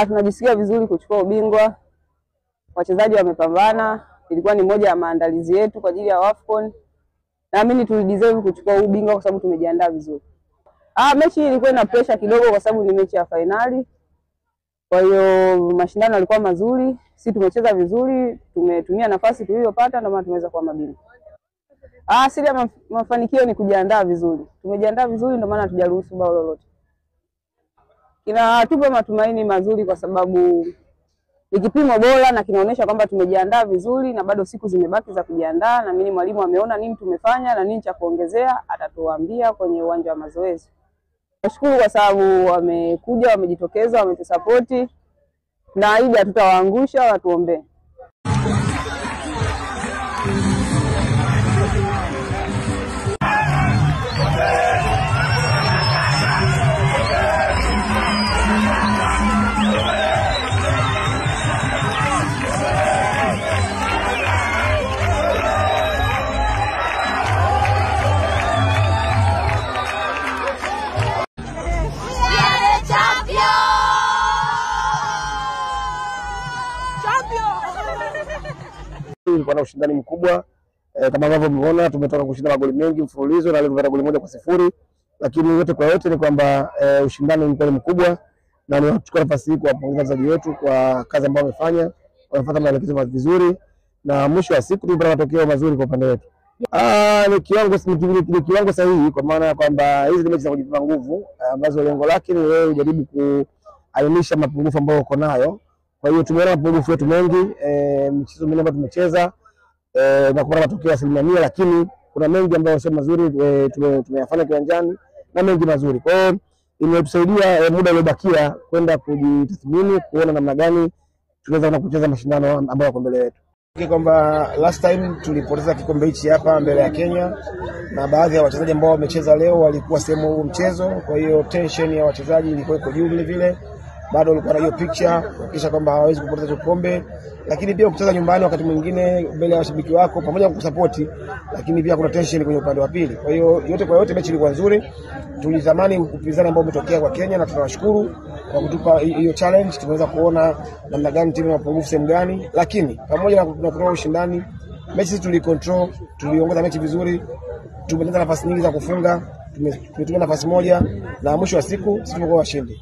Tunajisikia vizuri kuchukua ubingwa. Wachezaji wamepambana, ilikuwa ni moja ya maandalizi yetu kwa ajili ya AFCON. Naamini tulideserve kuchukua ubingwa kwa sababu tumejiandaa vizuri. Mechi ilikuwa ina pressure kidogo kwa sababu ni mechi ya finali. Kwa hiyo mashindano yalikuwa mazuri, sisi tumecheza vizuri, tumetumia nafasi tuliyopata ndio maana tumeweza kuwa mabingwa. Siri ya mafanikio ni kujiandaa vizuri. Tumejiandaa vizuri ndio maana hatujaruhusu bao lolote. Kinatupa matumaini mazuri kwa sababu ni kipimo bora na kinaonyesha kwamba tumejiandaa vizuri na bado siku zimebaki za kujiandaa, na mimi mwalimu ameona nini tumefanya na nini cha kuongezea atatuambia kwenye uwanja wa mazoezi. Nashukuru kwa sababu wamekuja, wamejitokeza, wametusapoti. Naahidi hatutawaangusha, watuombee. Ilikuwa na ushindani mkubwa kama ambavyo mmeona, tumetoka kushinda magoli mengi mfululizo na leo tumepata goli moja kwa sifuri, lakini yote kwa yote ni kwamba ushindani ulikuwa mkubwa, na niwachukua nafasi hii kuwapongeza wachezaji wetu kwa kazi ambayo wamefanya, wamefuata maelekezo vizuri na mwisho wa siku tumepata matokeo mazuri kwa upande wetu. Ni kiwango sahihi, kwa maana kwamba hizi ni mechi za kujipima nguvu ambazo lengo lake ni wewe ujaribu kuainisha mapungufu ambayo uko nayo. Kwa hiyo tumeona mapungufu yetu mengi, michezo mingi ambayo tumecheza na kupata matokeo ya 100%, lakini kuna mengi ambayo sio mazuri tumeyafanya kiwanjani na mengi mazuri. Kwa hiyo imetusaidia muda uliobakia kwenda kujitathmini, kuona namna gani tunaweza kucheza mashindano ambayo yako mbele yetu. Kwamba last time tulipoteza kikombe hichi hapa mbele ya Kenya, na baadhi ya wachezaji ambao wamecheza leo walikuwa sehemu huu mchezo. Kwa hiyo tension ya wachezaji ilikuwa iko juu vile, bado ulikuwa na hiyo picture kisha kwamba hawezi kupoteza kikombe, lakini pia kucheza nyumbani wakati mwingine mbele ya washabiki wako pamoja na kusupport, lakini pia kuna tension kwenye upande wa pili. Kwa hiyo yote kwa yote mechi ilikuwa nzuri. Tulitamani upinzani ambao umetokea kwa Kenya na tunawashukuru kwa kutupa hiyo challenge. Tumeweza kuona namna gani timu ina mapungufu sehemu gani, lakini pamoja na kutoa ushindani, mechi tulicontrol, tuliongoza mechi vizuri, tumetengeneza nafasi nyingi za kufunga, tumetumia nafasi moja na mwisho wa siku sisi tumekuwa washindi.